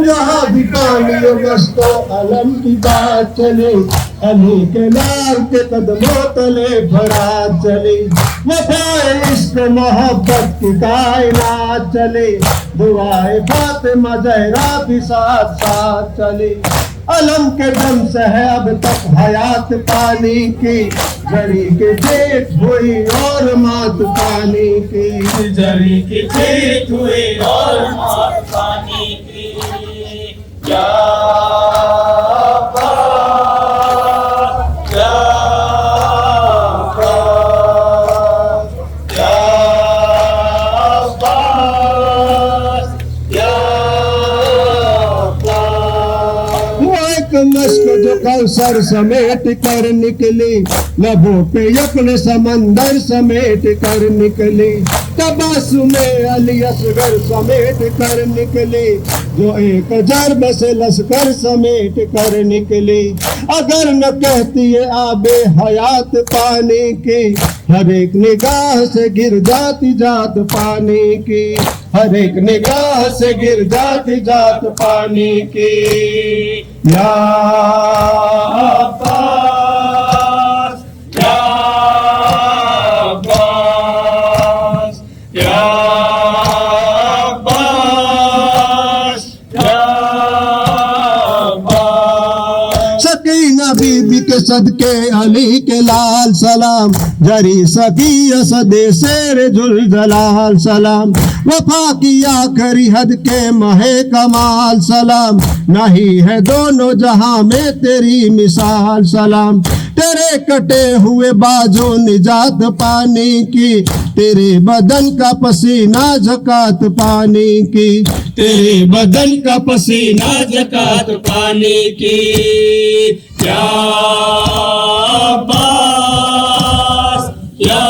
जहाँ भी पानी मस्तो अलम की बात चले, अली के लाल के कदमों तले बारात चले, वफाए इश्क मोहब्बत की कायनात चले, दुआए फातिमा ज़हरा भी साथ साथ चले। अलम के दम से है अब तक हयात पानी की, जरी की चेत हुई और मात पानी की, जरी की चेत हुई और मात पानी की। या मस्क जो कौसर समेट कर निकली, लबों पे अपने समंदर समेट कर निकली, तबस्सुमे अली असगर समेट कर निकली, जो एक जर्ब से लश्कर समेट कर निकली। अगर न कहती है आबे हयात पानी की, हर एक निगाह से गिर जाती जात पानी की, हर एक निगाह से गिर जाती जात पानी की। या अब्बास, या अब्बास, या अब्बास, या अब्बास। सकीना बीबी के सदके अली के लाल सलाम, जरी सकी असदे शेर जुल जलाल सलाम, वफा की आखिरी हद के महे कमाल सलाम, नहीं है दोनों जहां में तेरी मिसाल सलाम। तेरे कटे हुए बाजू निजात पानी की, तेरे बदन का पसीना ज़कात पानी की, तेरे बदन का पसीना ज़कात पानी की। या अब्बास, या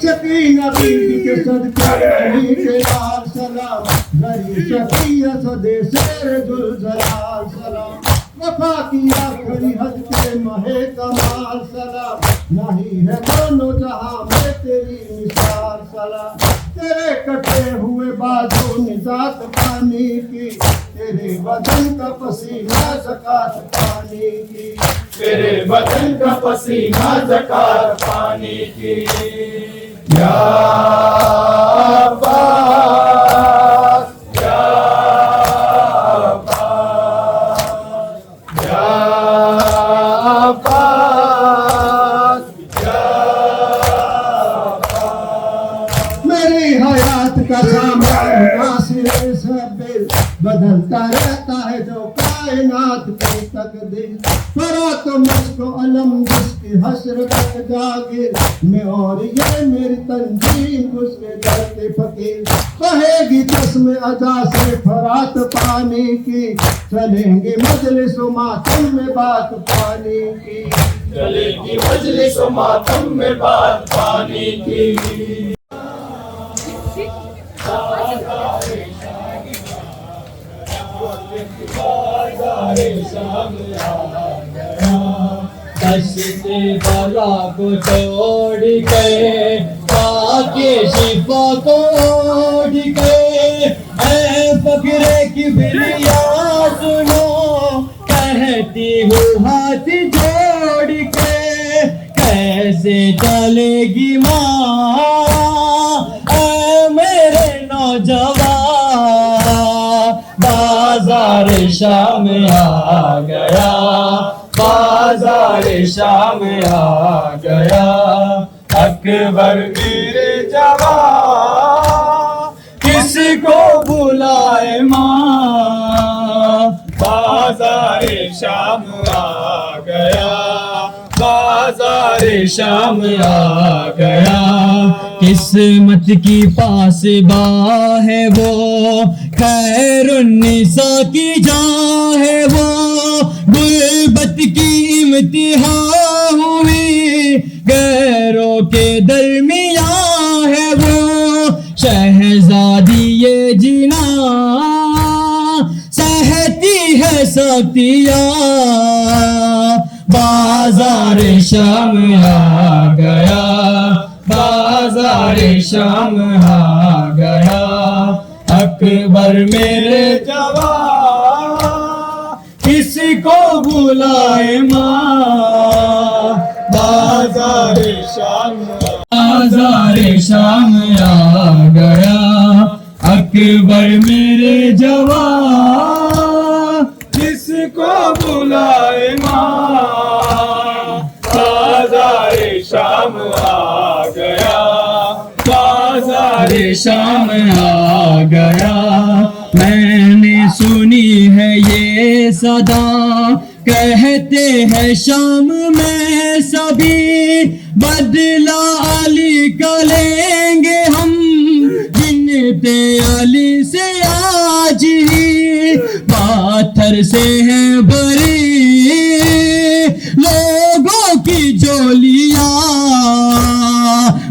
सकीना बीबी के सदके अली के लाल सलाम, जरी सकिया सदे शेर जुल जलाल सलाम, वफा की आखिरी हद के महे कमाल सलाम, नहीं है दोनों जहां में तेरी मिसाल सलाम। तेरे कटे हुए बाजू निजात पानी की, तेरे बदन का पसीना ज़कात पानी की, तेरे बदन का पसीना ज़कात पानी की। या अब्बास, या अब्बास, या अब्बास, या अब्बास। मेरी हयात का सामान नासिर सबिल, बदलता रहता है जो कायनात की तकदीर, परा तो मुझको अलम जिसकी हसरत जागिर में, और ये मेरी तंजीम उसके दर के फकीर, कहेगी कसम अजा से फरात पानी की, चलेंगे मजलिस मातम में बात पानी की, चलेगी मजलिस मातम में बात पानी की। दश्ते बला को तोड़ के, पाके शिफा को ओढ़ के, ऐ फकरे की बिलिया सुनो, कहती हूँ हाथ जोड़ के, कैसे चलेगी माँ ऐ मेरे नौजवान, बाजार शाम आ गया, बाजार शाम आ गया, अकबर मेरे जवान किसको बुलाए माँ, बाजार शाम आ गया, बाजार शाम आ गया। किस्मत की पासबा है वो, खैरुन्निसा की जान है वो, गुर्बत की इम्तिहान हुई, गैरों के दरमियाँ है वो, शहजादी ये जिना सहती सख्तियाँ, बाजार शाम आ गया, बाजार शाम आ गया। अकबर मेरे जवान किसको बुलाए माँ, बाजार शाम, बाजार शाम आ गया। अकबर मेरे जवान किसको बुलाए माँ, बाजार शाम आ गया, बाजार शाम आ गया। मैंने सुनी है ये सदा, कहते हैं शाम में सभी बदला अली का लेंगे हम, गिनते अली से आज ही पाथर से है बरी लोगों की जोलियां,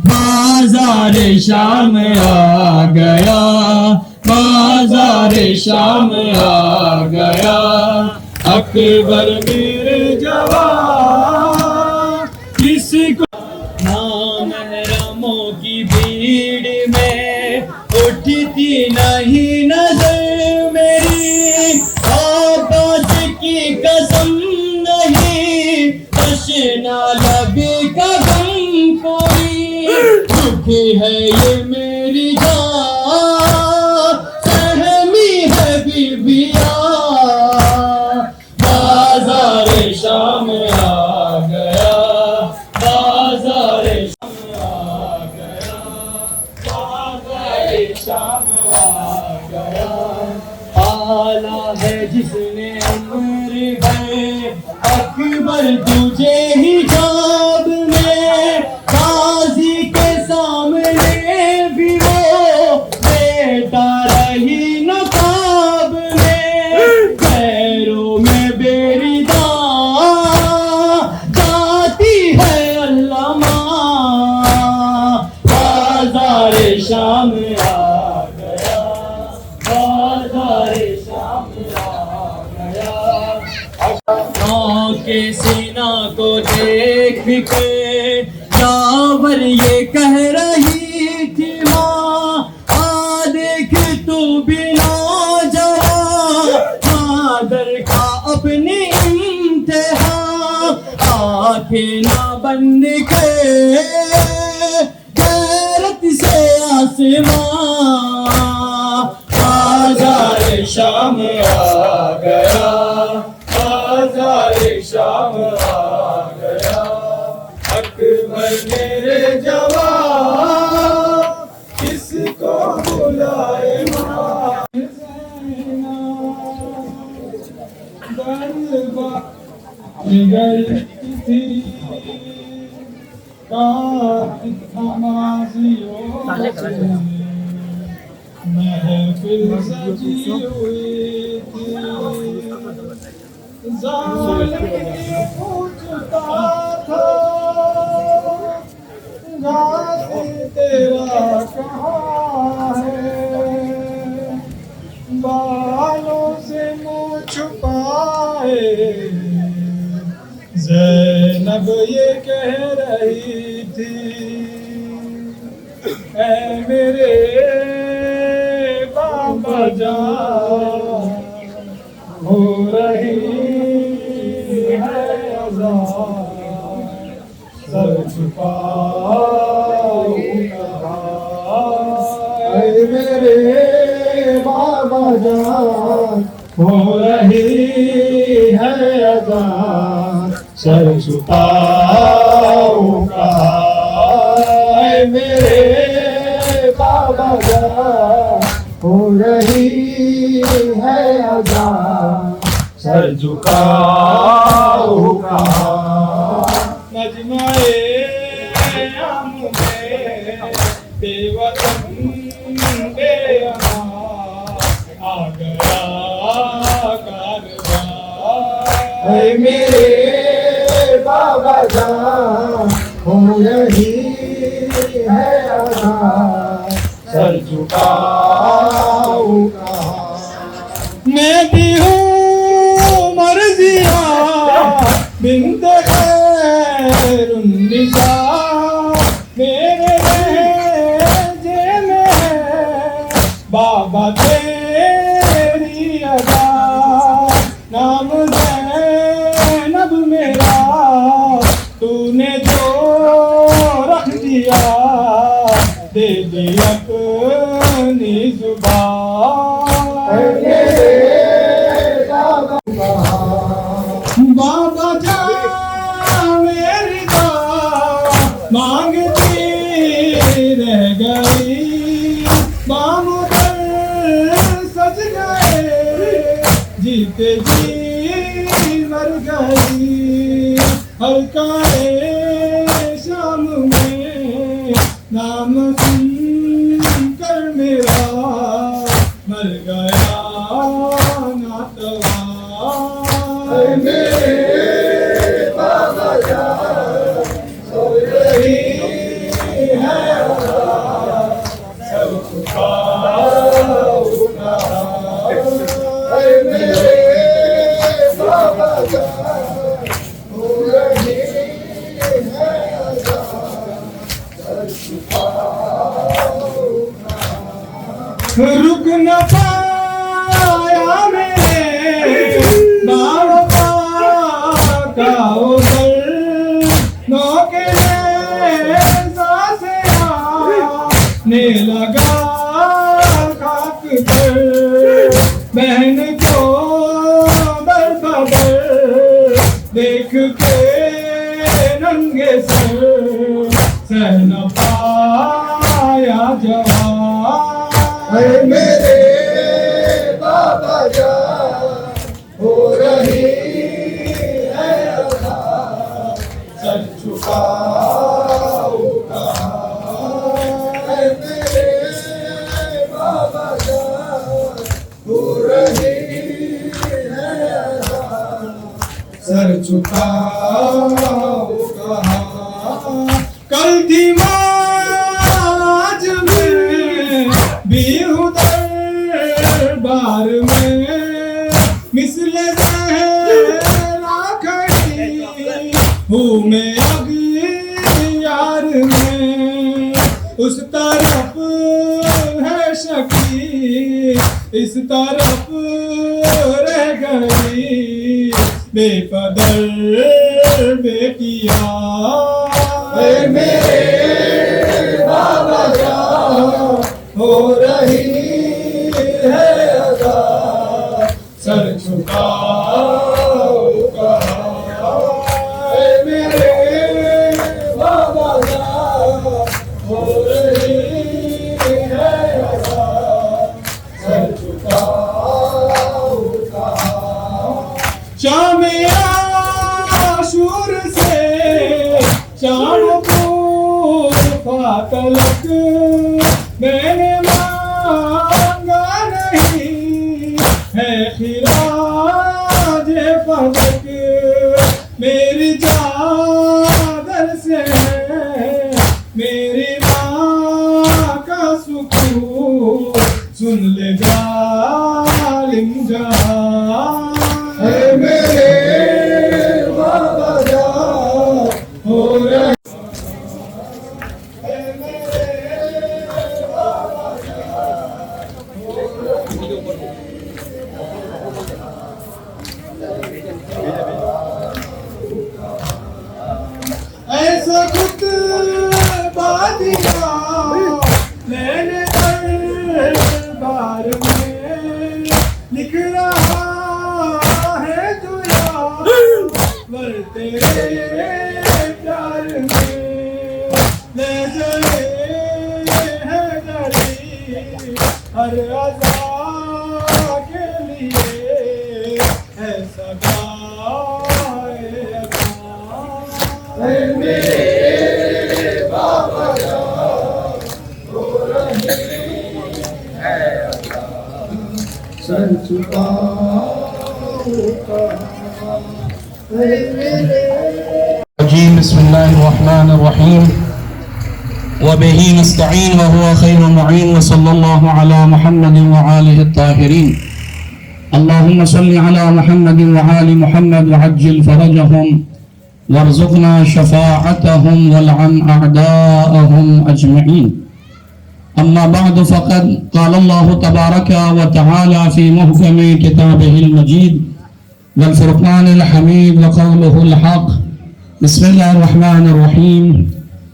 बाजार शाम आ गया, बाजार शाम आ गया। अकबर मेरे जवान किसको, नामहरमों की भीड़ में उठती नहीं नजर मेरी, आकाश की कसम नहीं तशना लबे का गम कोई, दुखी है ये मेरी जान सहमी है बीबिया, बाजार शाम आ गया, बाजार शाम आ गया, बाजार शाम आ गया। आला है जिसने उम्र भर अकबर तुझे ही जाब में, काजी के सामने भी वो बेटा रही नकाब में, पैरों में बेरिदा जाती है अल्लाह माँ, बाजार शाम आ गया, बाजार शाम आ गया। के सीना को देख के जावर ये कह रही थी माँ, आ देख तू बिना जवान कादर का अपनी इम्तिहा, आंखें ना बंद के गैरत से आसमां, बाजार शाम आ गया, बाजार शाम आ गया। अकबर मेरे जवान किसको बुलाए माँ, निगल थी महफिल सजी हुई थी, ज़ालिम पूछता था गाज़ी तेरा कहाँ है, बालों से मुँह छुपाए ज़ैनब ये कह रही थी, ऐ मेरे बाबा जान हो रही है अज़ान, सर छुपाऊं कहाँ, ऐ मेरे बाबा जान हो रही है अज़ान, सर छुपाऊं कहाँ, ऐ मेरे बाबा जान हो रही है अज़ान, सर झुकाओ कहाँ। मजमाए आम में बेवतन बेअमान आ गया कारवां, ऐ मेरे बाबा जान हो रही है अज़ान, सर झुकाओ कहाँ। मैं भी हूँ तूने जो रख दिया दे दी अपनी जुबान बाबा जान मेरी मांगती रह गई बाम पर सज गए जीते जी मर गई हल्काए शाम में नाम सुन कर मेरा मर गया नातवा रुक न पाया मेरे बाबा का उधर नौके सांसें आने लगा खाक पर बहन को बरखबर देख के नंगे सर सह न पाया जवान मेरे बाबा जान हो रही है अदा सर झुकाओ मेरे बाबा जान हो रही है अदा सर झुकाओ कल थी आज में दरबार में मिसले ज़हरा खड़ी हूँ मैं अगियार में उस तरफ है शकी इस तरफ रह गई बेकदर बेटियां मेरे बाबा जान हो रही है अदा सर झुकाओ मेरे बाबा जान हो रही है अदा सर झुकाओ शाम आशूर से शाम तलक मैंने मांगा नहीं है खिराज फलक मेरी चादर से मेरी माँ का सुकून सुन ले जालिम जहां मेरे बाबा जान हो रही ऐसा खुद बादिया मैंने दरबार में लिख रहा है जो यार तेरे प्यार में ले चले है गली हर अज़ा के लिए ऐसा गाए मेरे बाबा जान हो रही है अदा सर बिस्मिल्लाहिर्रहमानिर्रहीम वबिही नस्तईन वहुवा खैरुल मुईन वसल्लल्लाहु अला मुहम्मदिन व आलिहि त्ताहिरीन अल्लाहुम्मा सल्लि अला मुहम्मदिन व आलि मुहम्मद वअज्जिल फरजहुम वरज़ुक़ना शफ़ाअतहुम वलअन अअदाअहुम अजमईन अम्मा बअद फ़क़द क़ाल अल्लाहु तबारक व तआला फ़ी मुहकमी किताबिहिल मजीद वल फ़ुरक़ानिल हमीद व क़ौलुहुल हक़ बिस्मिल्लाहिर्रहमानिर्रहीम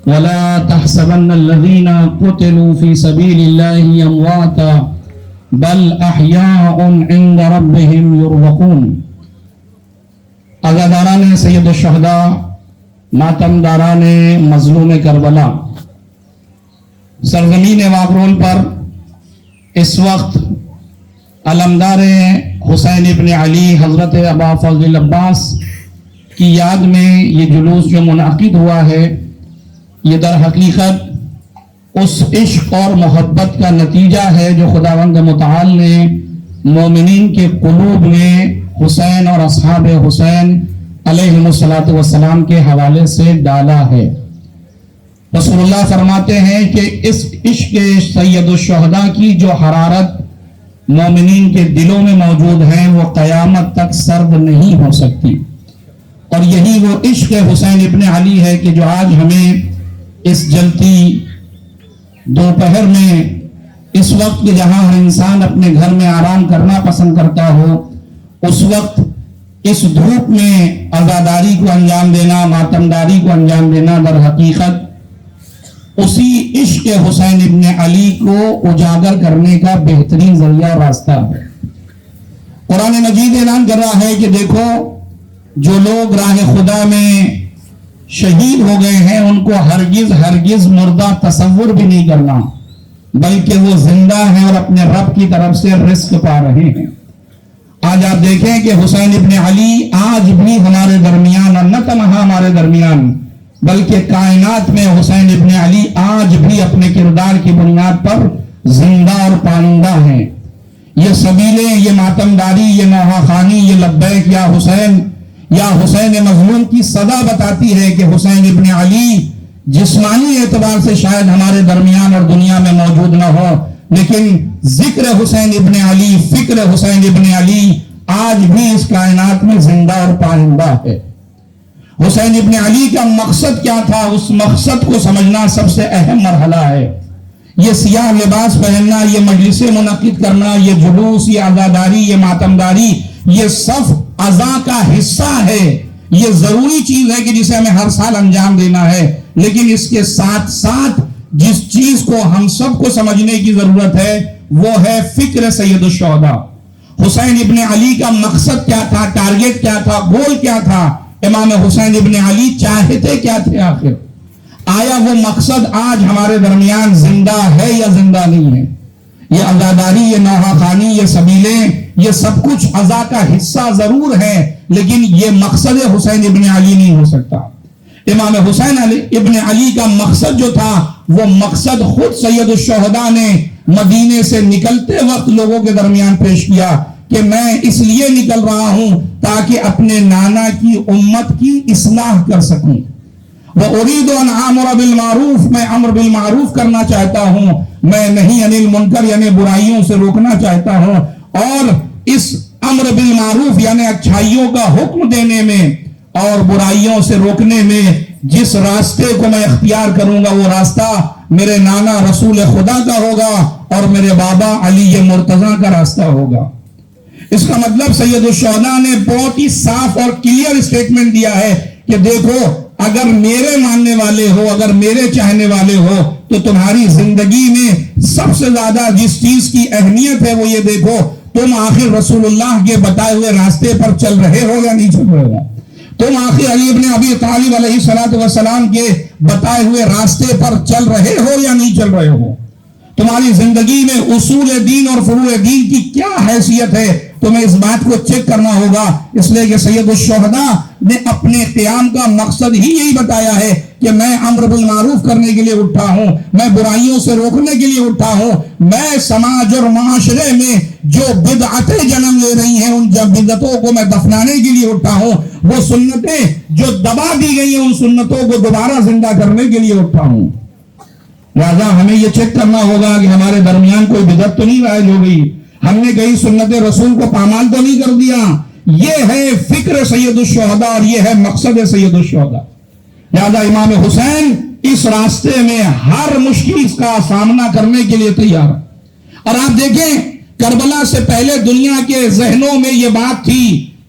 वला तहसबन्नल्लज़ीना क़ुतिलू फ़ी सबीलिल्लाहि अमवाता बल अहयाउन इंद रब्बिहिम युरज़क़ून। अज़ादारान सैयद शुहदा, मातमदारान मज़लूम करबला, सरज़मीन वाकरोल पर इस वक्त अलमदार हुसैन इब्न अली हज़रत अबा फ़ज़ल अब्बास की याद में ये जुलूस जो मुनाकिद हुआ है, ये दर हकीकत उस इश्क और मोहब्बत का नतीजा है जो खुदावंद मुतआल ने मोमिनीन के कुलूब में हुसैन और असहाब हुसैन अलैहिमुस्सलातु वस्सलाम के हवाले से डाला है। रसूलुल्लाह फरमाते हैं कि इस इश्क सैयदुश्शुहदा की जो हरारत मोमिनीन के दिलों में मौजूद है वो क़यामत तक सर्द नहीं हो सकती। और यही वो इश्क हुसैन इब्न अली है कि जो आज हमें इस जलती दोपहर में, इस वक्त जहां हर इंसान अपने घर में आराम करना पसंद करता हो, उस वक्त इस धूप में अज़ादारी को अंजाम देना, मातमदारी को अंजाम देना दर हकीकत उसी इश्क हुसैन इब्न अली को उजागर करने का बेहतरीन जरिया रास्ता है। कुरान मजीद ऐलान कर रहा है कि देखो, जो लोग राह खुदा में शहीद हो गए हैं उनको हरगिज हरगिज मुर्दा तसव्वुर भी नहीं करना, बल्कि वो जिंदा हैं और अपने रब की तरफ से रिस्क पा रहे हैं। आज आप देखें कि हुसैन इब्न अली आज भी हमारे दरमियान, और न तनहा हमारे दरमियान बल्कि कायनात में हुसैन इब्न अली आज भी अपने किरदार की बुनियाद पर जिंदा और पाइंदा हैं। ये सबीले, ये मातमदारी, ये नौहाखानी, ये लब्बैक या हुसैन मज़लूम की सदा बताती है कि हुसैन इब्न अली जिस्मानी एतबार से शायद हमारे दरमियान और दुनिया में मौजूद न हो, लेकिन जिक्र हुसैन इब्न अली, फिक्र हुसैन इब्न अली आज भी इस कायनात में जिंदा और पाइंदा है। हुसैन इब्न अली का मकसद क्या था, उस मकसद को समझना सबसे अहम मरहला है। ये सियाह लिबास पहनना, ये मजलिसें मुनक्किद करना, ये जुलूस, ये आज़ादारी, ये मातमदारी, ये सब अज़ा का हिस्सा है। ये जरूरी चीज है कि जिसे हमें हर साल अंजाम देना है, लेकिन इसके साथ साथ जिस चीज को हम सबको समझने की जरूरत है वो है फिक्र सैयदुश्शुहदा। हुसैन इब्न अली का मकसद क्या था, टारगेट क्या था, गोल क्या था? इमाम हुसैन इब्न अली चाहते क्या थे आखिर? आया वो मकसद आज हमारे दरमियान जिंदा है या जिंदा नहीं है? ये अज़ादारी, ये नौहाखानी, ये सबीले, ये सब कुछ अज़ा का हिस्सा जरूर है, लेकिन ये मकसद हुसैन इब्न अली नहीं हो सकता। इमाम हुसैन इब्न अली का मकसद जो था वो मकसद खुद सैयदुश्शुहदा ने मदीने से निकलते वक्त लोगों के दरमियान पेश किया कि मैं इसलिए निकल रहा हूं ताकि अपने नाना की उम्मत की इस्लाह कर सकूं। वह उरीदु अन आमुर बिल मारूफ, मैं अम्र बिल मारूफ करना चाहता हूं, मैं नहीं अनिल मुनकर यानी बुराइयों से रोकना चाहता हूं। और इस अम्र बिल मारूफ यानी अच्छाइयों का हुक्म देने में और बुराइयों से रोकने में जिस रास्ते को मैं इख्तियार करूंगा वो रास्ता मेरे नाना रसूल खुदा का होगा और मेरे बाबा अली मुर्तजा का रास्ता होगा। इसका मतलब सैयदुश्शुहदा ने बहुत ही साफ और क्लियर स्टेटमेंट दिया है कि देखो, अगर मेरे मानने वाले हो, अगर मेरे चाहने वाले हो, तो तुम्हारी जिंदगी में सबसे ज्यादा जिस चीज की अहमियत है वो ये देखो, तुम आखिर रसूलुल्लाह के बताए हुए रास्ते पर चल रहे हो या नहीं चल रहे हो? तुम आखिर अली इब्न अबी तालिब अलैहिस्सलातु वस्सलाम के बताए हुए रास्ते पर चल रहे हो या नहीं चल रहे हो? तुम्हारी जिंदगी में उसूल दीन और फुरूए दीन की क्या हैसियत है, तुम्हें इस बात को चेक करना होगा। इसलिए कि सैयदुश्शुहदा ने अपने क़याम का मकसद ही यही बताया है कि मैं अम्र बिल मारूफ करने के लिए उठा हूं, मैं बुराइयों से रोकने के लिए उठा हूं, मैं समाज और माशरे में जो बिदअतें जन्म ले रही हैं उन बिदअतों को मैं दफनाने के लिए उठा हूं, वो सुन्नतें जो दबा दी गई हैं उन सुन्नतों को दोबारा जिंदा करने के लिए उठा हूं। लिहाजा हमें यह चेक करना होगा कि हमारे दरमियान कोई बिदअत तो नहीं राइज हो गई, हमने कई सुन्नत रसूल को पामाल तो नहीं कर दिया। ये है फिक्र सैयदुश्शुहदा और ये है मकसद सैयदुश्शुहदा। लिहाजा इमाम हुसैन इस रास्ते में हर मुश्किल का सामना करने के लिए तैयार है। और आप देखें, करबला से पहले दुनिया के जहनों में यह बात थी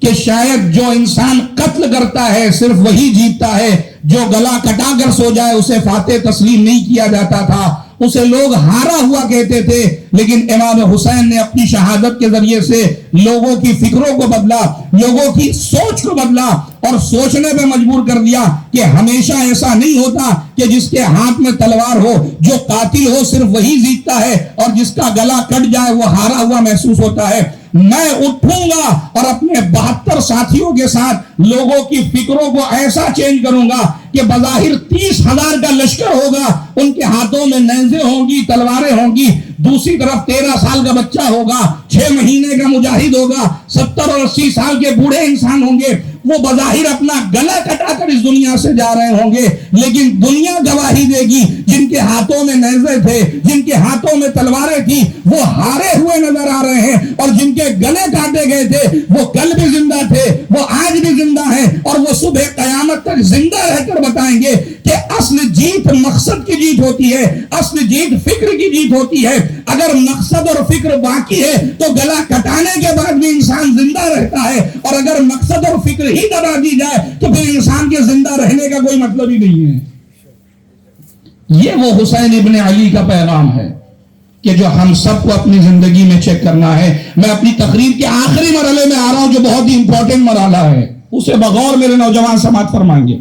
कि शायद जो इंसान कत्ल करता है सिर्फ वही जीतता है, जो गला कटाकर सो जाए उसे फातेह तस्लीम नहीं किया जाता था, उसे लोग हारा हुआ कहते थे। लेकिन इमाम हुसैन ने अपनी शहादत के जरिए से लोगों की फिक्रों को बदला, लोगों की सोच को बदला और सोचने पे मजबूर कर दिया कि हमेशा ऐसा नहीं होता कि जिसके हाथ में तलवार हो, जो कातिल हो सिर्फ वही जीतता है और जिसका गला कट जाए वो हारा हुआ महसूस होता है। मैं उठूंगा और अपने 72 साथियों के साथ लोगों की फिक्रों को ऐसा चेंज करूंगा कि बज़ाहिर 30,000 का लश्कर होगा, उनके हाथों में नेज़े होंगी, तलवारें होंगी, दूसरी तरफ 13 साल का बच्चा होगा, 6 महीने का मुजाहिद होगा, 70 और 80 साल के बूढ़े इंसान होंगे। वो बज़ाहिर अपना गला कटाकर इस दुनिया से जा रहे होंगे, लेकिन दुनिया गवाही देगी जिनके हाथों में नेज़े थे, जिनके हाथों में तलवारें थी, वो हारे हुए नजर आ रहे हैं, और जिनके गले काटे गए थे वो कल भी जिंदा थे, वो आज भी जिंदा हैं, और वो सुबह कयामत तक जिंदा रहकर बताएंगे कि असल जीत मकसद की जीत होती है, असल जीत फिक्र की जीत होती है। अगर मकसद और फिक्र बाकी है तो गला कटाने के बाद भी इंसान जिंदा रहता है, और अगर मकसद और फिक्र ही दबा दी जाए तो फिर इंसान के जिंदा रहने का कोई मतलब ही नहीं है। ये वो हुसैन इब्ने अली का पैगाम है कि जो हम सबको अपनी जिंदगी में चेक करना है। मैं अपनी तकरीर के आखिरी मरहले में आ रहा हूं जो बहुत ही इंपॉर्टेंट मरहला है, उसे बगौर मेरे नौजवान समाज फरमाएंगे।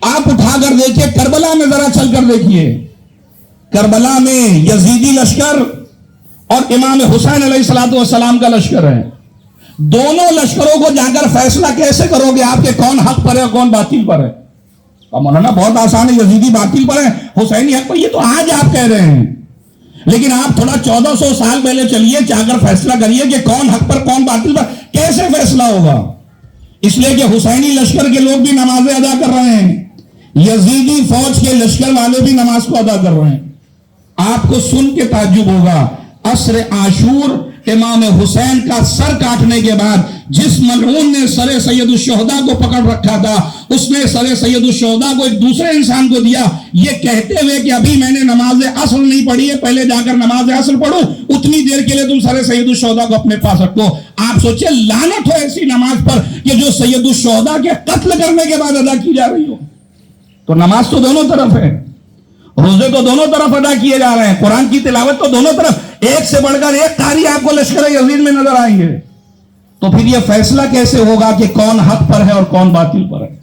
आप उठाकर देखिए, करबला में जरा चलकर देखिए, करबला में यजीदी लश्कर और इमाम हुसैन अलैहिस्सलाम का लश्कर है। दोनों लश्करों को जाकर फैसला कैसे करोगे आपके कौन हक पर है और कौन बातिल पर है? मौलाना बहुत आसान है, यजीदी बातिल पर है, हुसैनी हक पर। ये तो आज आप कह रहे हैं, लेकिन आप थोड़ा 1400 साल पहले चलिए, जाकर फैसला करिए कि कौन हक पर कौन बातिल पर। कैसे फैसला होगा? इसलिए कि हुसैनी लश्कर के लोग भी नमाजें अदा कर रहे हैं, यजीदी फौज के लश्कर वाले भी नमाज को अदा कर रहे हैं। आपको सुन के ताज्जुब होगा, असर आशूर इमाम हुसैन का सर काटने के बाद जिस मलऊन ने सरे सैयद शुहदा को पकड़ रखा था, उसने सरे सैयद शुहदा को एक दूसरे इंसान को दिया, ये कहते हुए कि अभी मैंने नमाज असल नहीं पढ़ी है, पहले जाकर नमाज असल पढ़ो, उतनी देर के लिए तुम सरे सैयद शुहदा को अपने पास रखो। आप सोचिए, लानत हो ऐसी नमाज पर कि जो सैयद शुहदा के कत्ल करने के बाद अदा की जा रही हो। तो नमाज तो दोनों तरफ है, रोजे तो दोनों तरफ अदा किए जा रहे हैं, कुरान की तिलावत तो दोनों तरफ, एक से बढ़कर एक कारी आपको लश्कर यजीद में नजर आएंगे। तो फिर यह फैसला कैसे होगा कि कौन हक पर है और कौन बातिल पर है?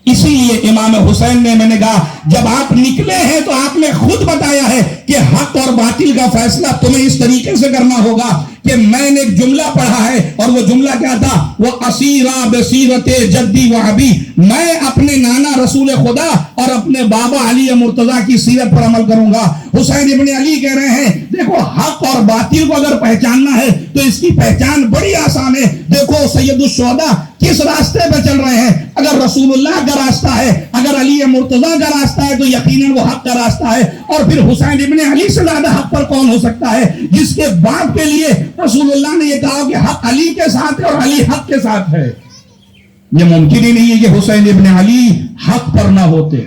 इसीलिए इमाम हुसैन ने, मैंने कहा, जब आप निकले हैं तो आपने खुद बताया है कि हक और बातिल का फैसला तुम्हें इस तरीके से करना होगा कि मैंने एक जुमला पढ़ा है, और वो जुमला क्या था? वो असीरा बसीरते जद्दी व अबी, मैं अपने नाना रसूल खुदा और अपने बाबा अली मुर्तजा की सीरत पर अमल करूंगा। हुसैन इब्ने अली कह रहे हैं, देखो हक और बातिल को अगर पहचानना है तो इसकी पहचान बड़ी आसान है। देखो सैयदुश शुहदा किस रास्ते पे चल रहे हैं। अगर रसूलुल्लाह का रास्ता है, अगर अली मुर्तजा का रास्ता है, तो यकीनन वो हक का रास्ता है। और फिर हुसैन इब्ने अली से ज्यादा हक पर कौन हो सकता है, जिसके बाप के लिए रसूलुल्लाह ने ये कहा कि हक अली के साथ है और अली हक के साथ है। ये मुमकिन ही नहीं है कि हुसैन इब्ने अली हक पर ना होते।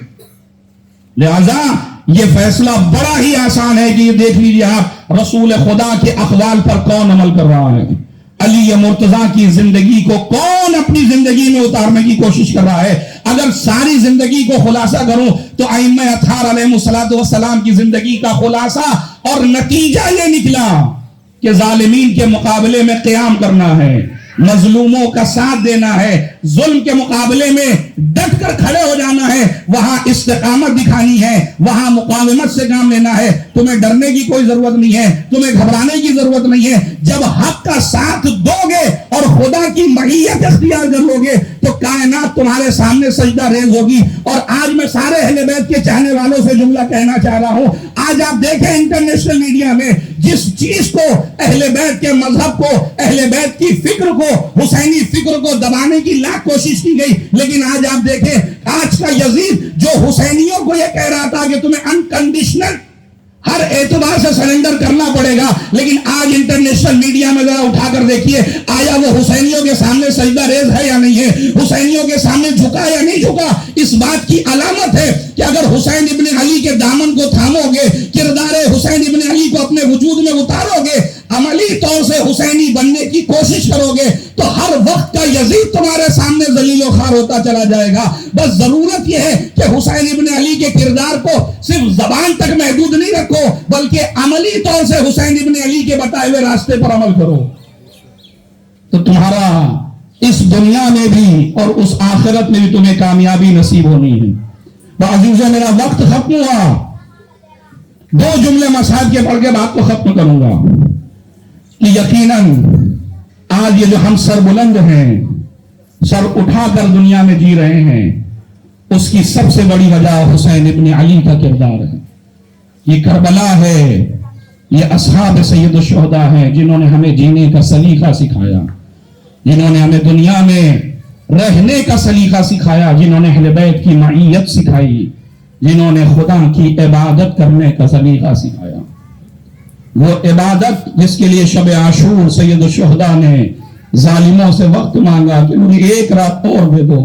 लिहाजा ये फैसला बड़ा ही आसान है कि ये देख लीजिए आप, रसूल खुदा के अक़वाल पर कौन अमल कर रहा है, अली मुर्तजा की जिंदगी को कौन अपनी जिंदगी में उतारने की कोशिश कर रहा है। अगर सारी जिंदगी को खुलासा करूं तो अइम्मा अत्हार अलैहिमुस्सलातु वस्सलाम की जिंदगी का खुलासा और नतीजा ये निकला कि जालिमीन के मुकाबले में क़याम करना है, मजलूमों का साथ देना है, जुल्म के मुकाबले में डट कर खड़े हो जाना है, वहां इस्तिकामत दिखानी है, वहां मुकावमत से काम लेना है। तुम्हें डरने की कोई जरूरत नहीं है, तुम्हें घबराने की जरूरत नहीं है। जब हक का साथ दोगे और खुदा की मईयत इख्तियार कर लोगे तो कायनात तुम्हारे सामने सजदा रेज होगी। और आज मैं सारे अहले बैत के चाहने वालों से जुमला कहना चाह रहा हूं, आज आप देखें इंटरनेशनल मीडिया में जिस चीज को, अहले बैत के मजहब को, अहले बैत की फिक्र को, हुसैनी फिक्र को दबाने की लाख कोशिश की गई, लेकिन आज आप देखें आज का यजीद जो हुसैनियों को यह कह रहा था कि तुम्हें अनकंडीशनल हर एतबार से सरेंडर करना पड़ेगा, लेकिन आज इंटरनेशनल मीडिया में जरा उठाकर देखिए, आया वो हुसैनियों के सामने सजदा रेज है या नहीं है, हुसैनियों के सामने झुका या नहीं झुका। इस बात की अलामत है कि अगर हुसैन इब्ने अली के दामन को थामोगे, किरदार हुसैन इब्ने अली को अपने वजूद में उतारोगे, अमली तौर से हुसैनी बनने की कोशिश करोगे तो हर वक्त का यजीद तुम्हारे सामने जलीलो खार होता चला जाएगा। बस जरूरत यह है कि हुसैन इब्ने अली के किरदार को सिर्फ जबान तक महदूद नहीं रखो, बल्कि अमली तौर से हुसैन इब्ने अली के बताए हुए रास्ते पर अमल करो, तो तुम्हारा इस दुनिया में भी और उस आखिरत में भी तुम्हें कामयाबी नसीब होनी है। बाज़ीज़ों, मेरा वक्त खत्म हुआ, 2 जुमले मसाइल के पढ़ के बात को खत्म करूंगा कि यकीनन आज ये जो हम सर बुलंद हैं, सर उठाकर दुनिया में जी रहे हैं, उसकी सबसे बड़ी वजह हुसैन इब्ने अली का किरदार है। ये करबला है, ये असहाब सैयद शुहदा हैं जिन्होंने हमें जीने का सलीका सिखाया, जिन्होंने हमें दुनिया में रहने का सलीका सिखाया, जिन्होंने अहले बैत की मईयत सिखाई, जिन्होंने खुदा की इबादत करने का सलीका सिखाया। वो इबादत जिसके लिए शब आशूर सैयद शुहदा ने जालिमों से वक्त मांगा कि मुझे 1 रात और दे दो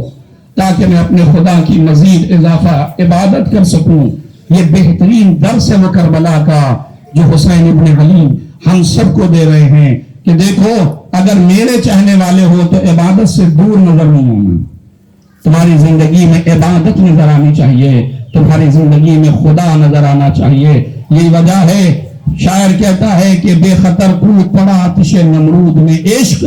ताकि मैं अपने खुदा की मजीद इजाफा इबादत कर सकूं। ये बेहतरीन दर्स है वो करबला का जो हुसैन इब्ने अली हम सबको दे रहे हैं कि देखो, अगर मेरे चाहने वाले हो तो इबादत से दूर नजर नहीं आना, तुम्हारी जिंदगी में इबादत नजर आनी चाहिए, तुम्हारी जिंदगी में खुदा नजर आना चाहिए। यही वजह है, शायर कहता है कि बेखतर कूद पड़ा आतिशे नमरूद में, इश्क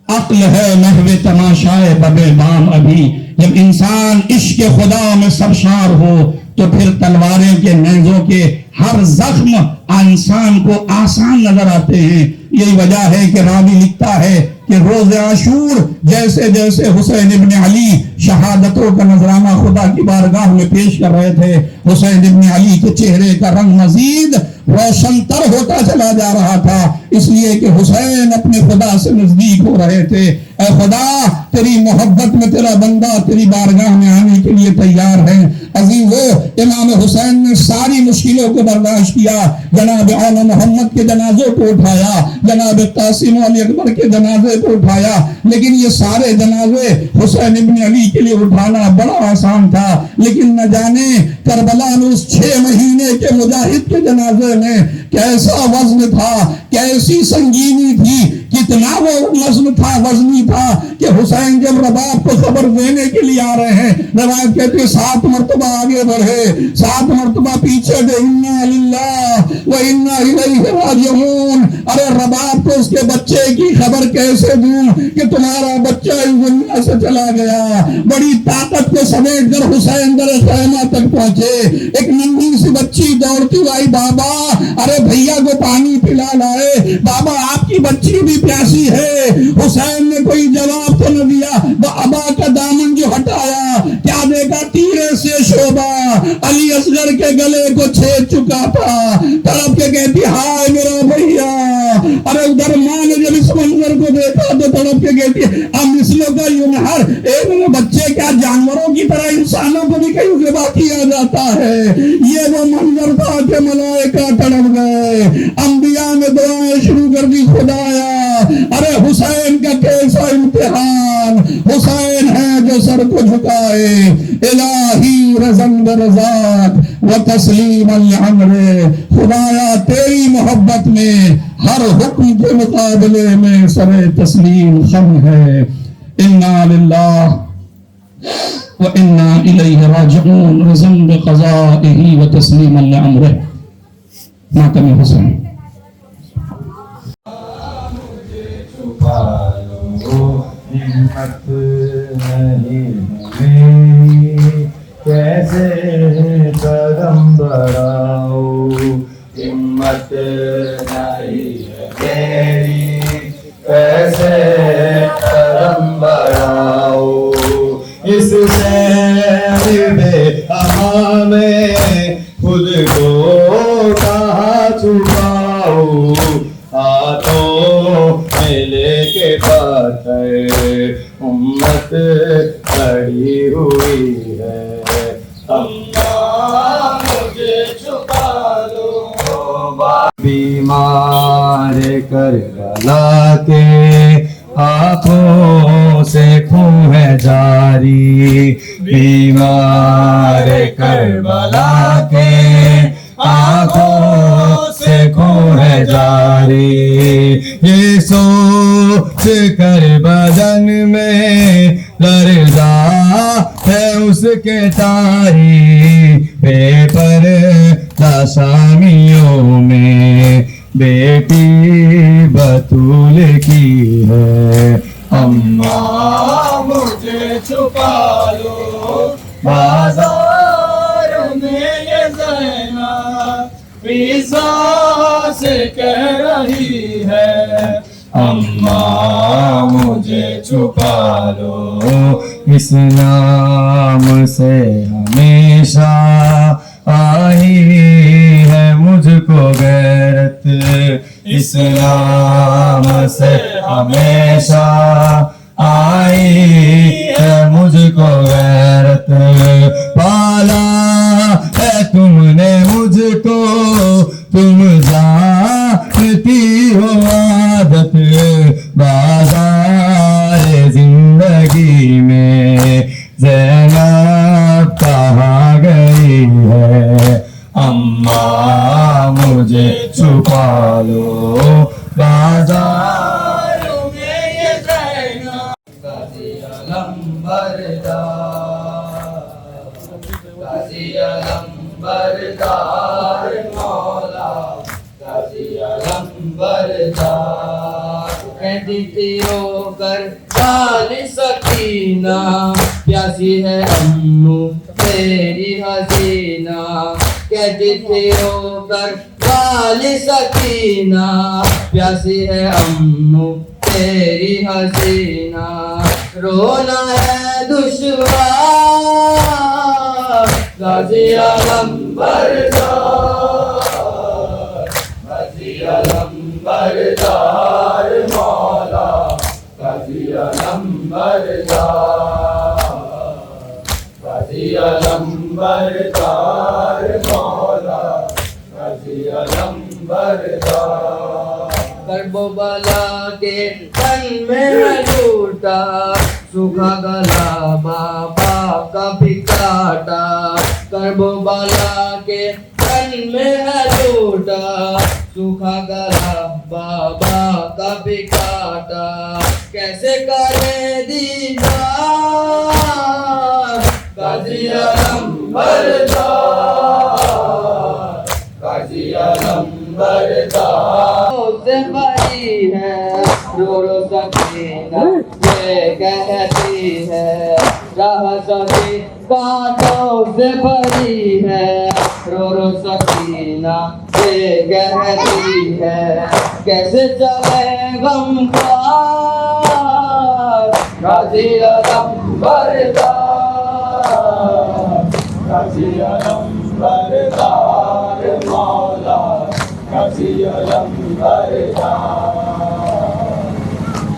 अक्ल है महवे तमाशाए बबे बाम अभी। जब इंसान इश्क खुदा में सरशार हो तो फिर तलवारें के नेज़ों के हर जख्म इंसान को आसान नजर आते हैं। यही वजह है कि रावी लिखता है कि रोज़े आशूर जैसे जैसे हुसैन इब्ने अली शहादतों का नजराना खुदा की बारगाह में पेश कर रहे थे, हुसैन इब्ने अली के चेहरे का रंग मजीद रोशनतर होता चला जा रहा था, इसलिए कि हुसैन अपने खुदा से नजदीक हो रहे थे। ऐ खुदा, तेरी मोहब्बत में तेरा बंदा तेरी बारगाह में आने के लिए तैयार है। अजीजो, इमाम हुसैन ने सारी मुश्किलों को बर्दाश्त किया, जनाब आला मोहम्मद के जनाजों को उठाया, जनाब कासिम अली अकबर के जनाजे को उठाया, लेकिन ये सारे जनाजे हुसैन इब्ने अली के लिए उठाना बड़ा आसान था। लेकिन न जाने करबला में उस 6 महीने के मुजाहिद के जनाजे में कैसा वजन था, कैसी संगीनी थी, कितना वो वजन था, वजनी था कि हुसैन जब रबाब को खबर देने के लिए आ रहे हैं, रबाब कहते 7 मरतबा आगे बढ़े, 7 मरतबा पीछे गए, इन्ना लिल्लाह व इन्ना इलैहि राजिऊन। अरे रबाब को उसके बच्चे की खबर कैसे दूं कि तुम्हारा बच्चा इस दुनिया से चला गया। बड़ी ताकत को समेट कर हुसैन दर खैमा तक पहुंचे। एक नन्ही सी बच्ची दौड़ती आई, बाबा अरे भैया को पानी पिला लाए, बाबा आपकी बच्ची भी प्यासी है। हुसैन ने कोई जवाब तो न दिया, बाबा का दामन जो हटाया, क्या देखा, तीरे से शोभा अली असगर के गले को छेद चुका था। तड़प के कहती, हाय मेरा भैया। अरे उधर मां ने जब इस मंजर को देखा तो तड़प के कहती, अब मिसलों का यूनहर, एक बच्चे क्या जानवरों की तरह इंसानों को भी कहीं से बाकी आ जाता है। ये वो मंजर था कि मलाइका तड़प गए, अंबिया ने दुआएं शुरू कर दी, खुदाया अरे हुसैन का कैसा इम्तिहान, हुसैन है जो सर को झुकाए। इलाही रज़न रज़ाक व तस्लीम अमरे, खुदाया तेरी मोहब्बत में हर हुक्म के मुकाबले में सरे तस्लीम खम है। इन्ना लिल्लाह व इन्ना इलैहि राजिऊन, रज़न बिक़ज़ाइही व तस्लीम अमरे। मातम हुसैन। हिम्मत नहीं मेरी, कैसे कदम बढ़ाओ, हिम्मत नहीं मेरी, कैसे कदम बढ़ाओ। इस बेअमा में खुद को कहाँ छुपाओ, हाथों में लेके पत्थर उम्मत खड़ी हुई है। अल्लाह मुझे छुपा दो, बीमार करबला के आंखों से खून है जारी, बीमार करबला के आंखों से खून है जारी, ये सोच कर बदन में लर्जा है उसके तारी, बेपर शामियों में बेटी बतूल की है। अम्मा मुझे छुपा लो बाजार में, ये ज़ैनब ईसा से कह रही है। अम्मा मुझे छुपा लो, इस नाम से हमेशा आई है मुझको गैरत, इस नाम से हमेशा आई है मुझको गैरत। पाला है तुमने मुझको, तुम जानती हो आदत, बाज़ार जिंदगी में ज़ैनब कहाँ गई है। अम्मा मुझे छुपा लो बाज़ार में ये ज़ैनब गाज़ी अलंबरदार, गाज़ी अलंबरदार मौला, गाज़ी अलंबरदार। कहती थी रोकर साली सकीना, प्यासी है अम्मू तेरी हसीना। कहती थी रोकर साली सकीना, प्यासी है अम्मू तेरी हसीना। रोना है दुश्वार, गाज़ी अलंबरदार, गाज़ी अलंबरदार मौला, गाज़ी अलंबरदार, गाज़ी अलंबरदार मौला, गाज़ी अलंबरदार। करबला के तन में है झूठा, सूखा गला बाबा का भी काटा। करबला के तन में है झूठा, सूखा गला बाबा का भी काटा। कैसे करे दीदार, गाज़ी अलंबरदार, गाज़ी अलंबरदार। से भरी है रो रो सकीना, ये कहती है राह सकी कांटों से भरी है। रो रो सकीना ये कहती है, कैसे चले गम पार, गाज़ी अलंबरदार, गाज़ी अलंबरदार मौला, गाज़ी अलंबरदार,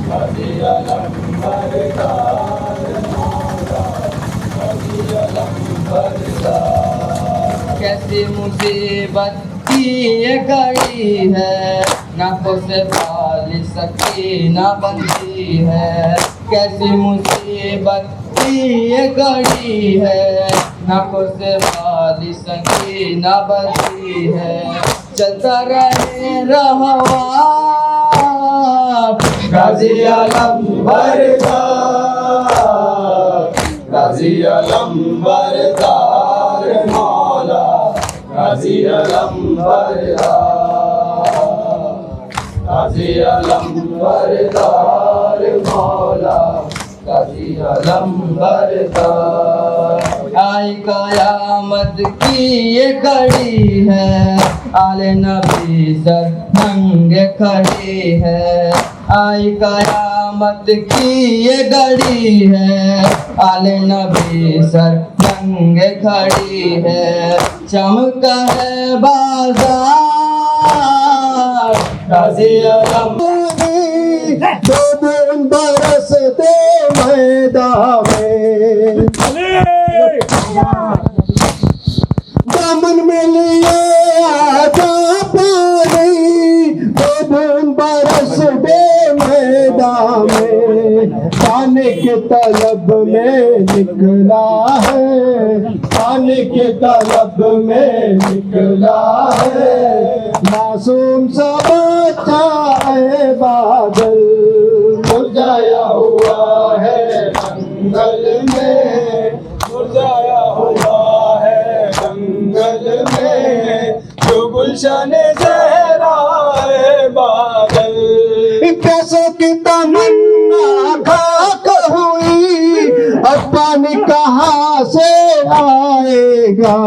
गाज़ी अलंबरदार मौला, गाज़ी अलंबरदार। कैसी मुसीबत की ये घड़ी है, नाकों से वाली सकीना बनती है। कैसी मुसीबत की ये घड़ी है, नाकों से वाली सकीना बनती है। चलता रहे रहवार, गाज़ी अलंबरदार, गाज़ी अलंबरदार मौला, गाज़ी अलंबरदार, गाज़ी अलंबरदार मौला, गाज़ी अलंबरदार। आई कयामत की ये घड़ी है, आले नबी सर नंगे खड़ी है। आई कयामत की ये घड़ी है, आले नबी सर नंगे खड़ी है। चमका है बाजार, गाज़ी अलंबरदार, दो बूंद बरसते मैदान में, दामन में लिए आजा पानी। दो बूंद बरसते मैदान में, पानी के तलब में निकला है, पानी की तलब में निकला है। मासूम सा बच्चा है बादल, मुरझाया हुआ है जंगल में, मुरझाया हुआ है जंगल में, जो गुलशन ज़हरा है बादल। पैसों की तमन्ना खाक हुई, अब पानी कहाँ से आएगा।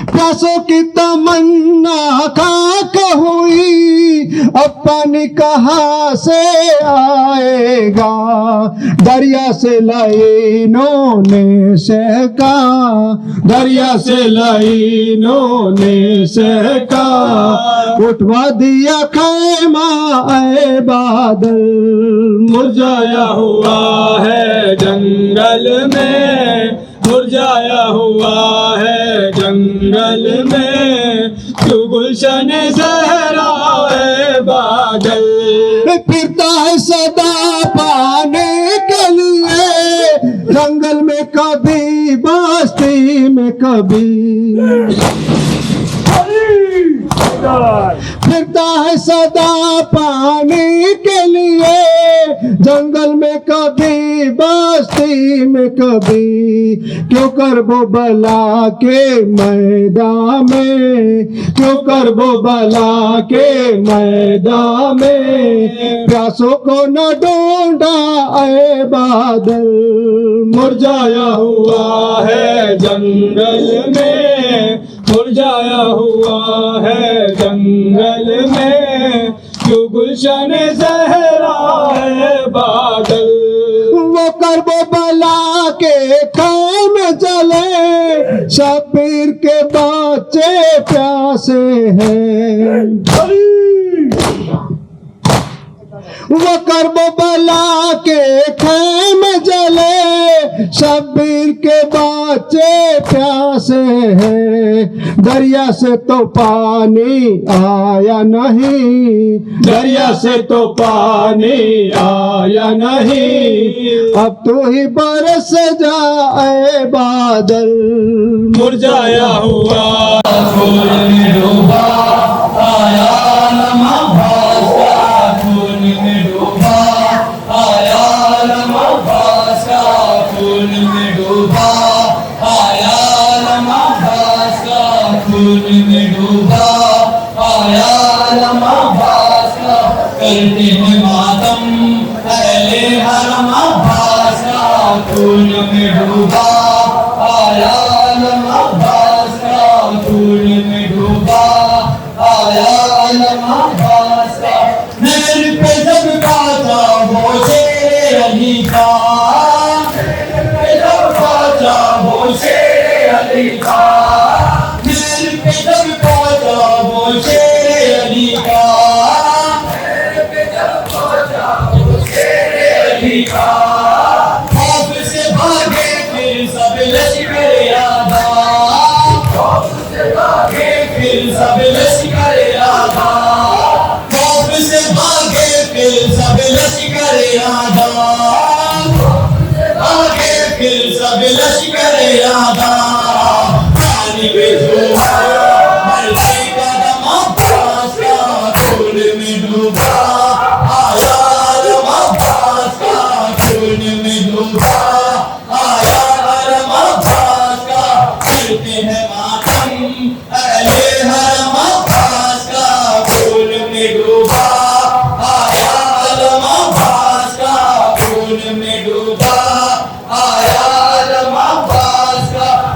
प्यासों की तमन्ना खाक हुई, अब पानी कहाँ से आएगा। दरिया से लाइनों ने सहका, दरिया से लाइनों ने सहका, उठवा दिया खैमा ऐ बादल, मुरझाया हुआ है जंगल में, मुरझाया हुआ है जंगल में, जो गुलशन ज़हरा है बादल। फिरता है सदा पाने के लिए, जंगल में कभी बस्ती में कभी, फिरता है सदा पानी के लिए, जंगल में कभी बस्ती में कभी। क्यों करबो बला के मैदान में, क्यों करबो बला के मैदान में, प्यासों को न ढूंढा ऐ बादल, मुरझाया हुआ है जंगल में, मुरझाया हुआ है जंगल में, जो गुलशन ज़हरा है बादल। वो करबो बला के खैम चले, शबीर के बच्चे प्यासे हैं। वो करबो बला के खैम जले, शबीर के बच्चे प्यासे हैं। दरिया से तो पानी आया नहीं, दरिया से तो पानी आया नहीं, अब तू ही बरस जाए बादल, मुरझाया हुआ फूल में डूबा आया लम्हा भास्कर, फूल में डूबा आया लम्हा भास्कर, फूल में डूबा आया लम्हा भास्कर, फूल में डूबा आया लम्हा भास्कर, करते हैं मातम अहले हरम भास्कर, फूल में डूबा आया लम्हा भास्कर, फूल में डूबा आया लम्हा भास्कर। नैन पे जब काचा वो शेर अली का, नैन पे जब काचा वो शेर अली का, नैन पे जब काचा वो शेर अली का, नैन पे जब काचा वो शेर अली का। खौफ से भागे फिर सब लश्कर यादा, खौफ से भागे फिर सब लश्कर यादा, खौफ से भागे फिर सब लश्कर यादा, भागे फिर सब लश्कर यादा। पानी में डूबा मरते कदम अब्बास का, फूल में डूबा आया लम्हा भास्कर, फूल में डूबा आया लम्हा भास्कर, करते हैं मातम अहले हरम भास्कर, फूल में डूबा आया लम्हा भास्कर, फूल में डूबा आया लम्हा भास्कर।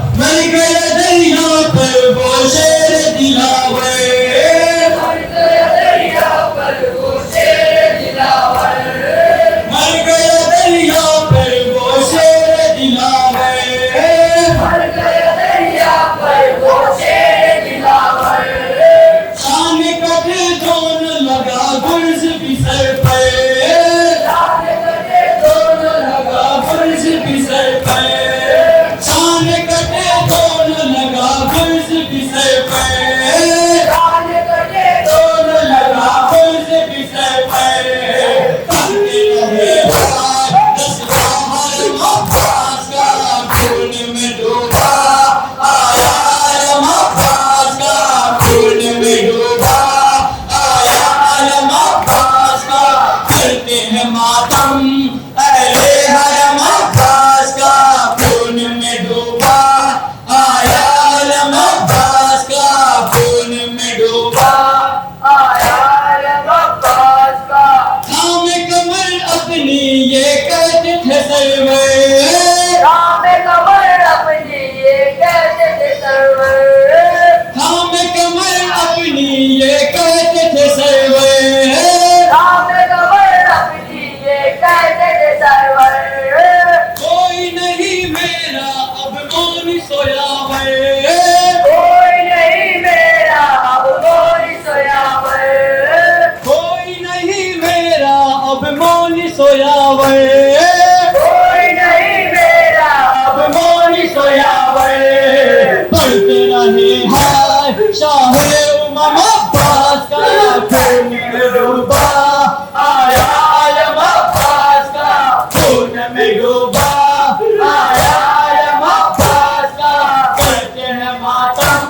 सोयावर, कोई नहीं मेरा अब मौनी सोयावर। पढ़ते रहे हाय शाहे उमम अब्बास का, खून में डूबा आया आलम अब्बास का, खून में डूबा आया आलम अब्बास का। करते हैं मातम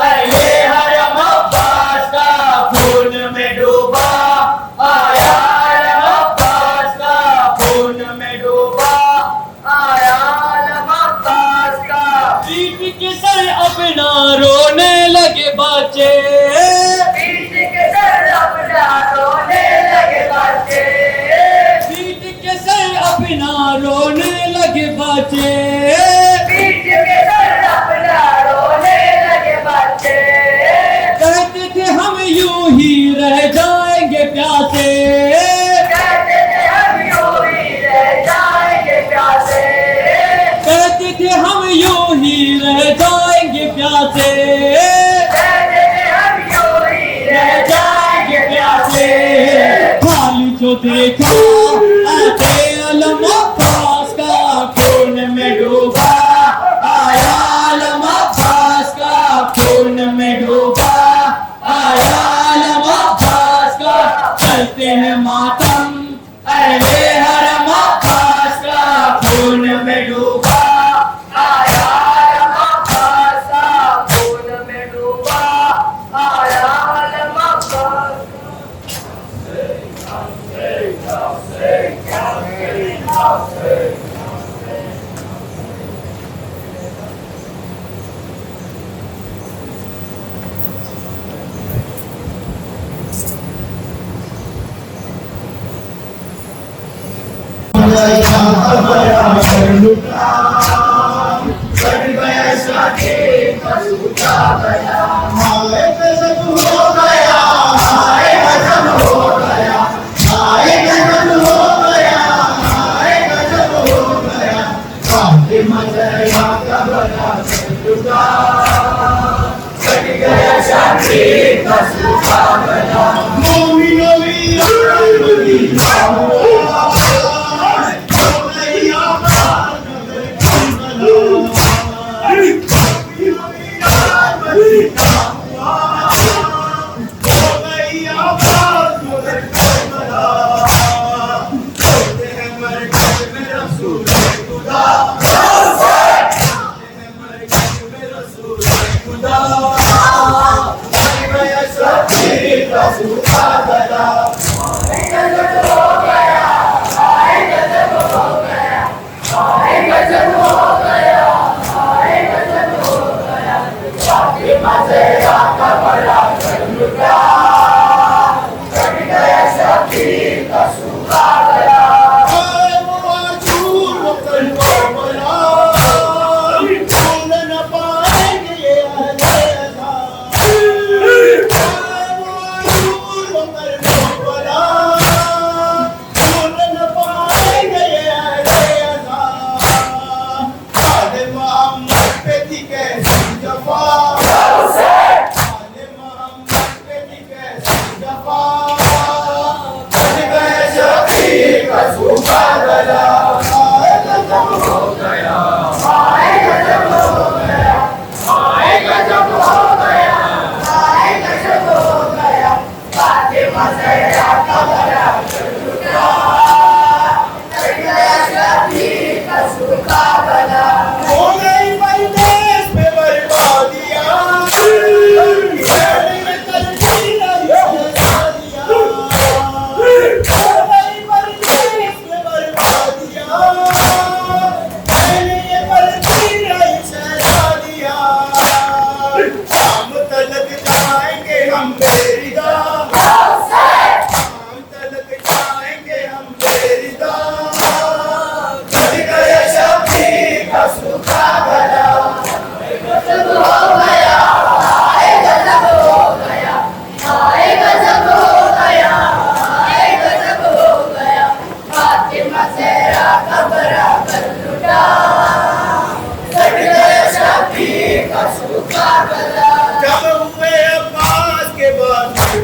अहले हरम अब्बास का, खून में डूबा आया आलम अब्बास का, खून में डूबा आया आलम अब्बास का। पीठ के सर अपना रोने लगे बच्चे, पीठ के सर अपना रोने लगे बच्चे, पीठ के सर अपना रोने लगे बच्चे। पीठ के सर अपना रोने लगे बच्चे। कहते थे हम यूं ही रह जाएंगे प्यासे, कहते थे हम यूं ही रह जाएंगे प्यासे, कहते थे हम यूं ही रह जाएंगे प्यासे, कहते थे हम यूं ही रह जाएंगे प्यासे। खाली जो देखा आते आलम अब्बास का, खून में डूबा आया आलम अब्बास का, खून में डूबा आया आलम अब्बास का। चलते हैं मातम अहले हरम अब्बास का, खून में डूबा आया आलम अब्बास का, खून में डूबा आया आलम अब्बास।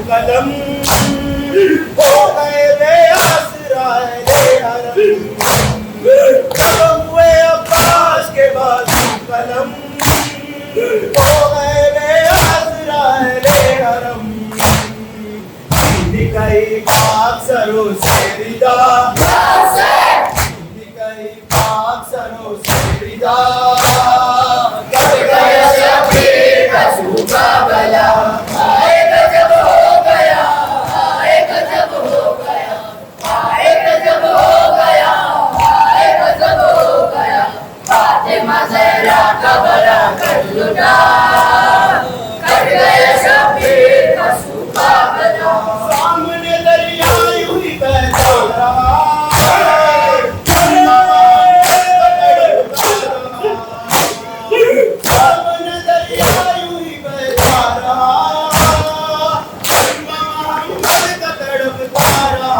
कलम हो गए बेआसरा रे जब हुए अब्बास के बाद कलम हो गए बेअज़राए हरम दिखाई पाक सरों से रिदा दिखाई पाक सरों से रिदा कर गया शफीर का सूखा गला आए गजब हो गया आए गजब हो गया आए गजब हो गया आए गजब हो गया फातिमा ज़हरा का बड़ा कर लुटा कर गया शफीर का सूखा गला सामने दरिया यूं ही बहता रहा सामने दरिया यूं ही बहता रहा मोहम्मद का तड़पता रहा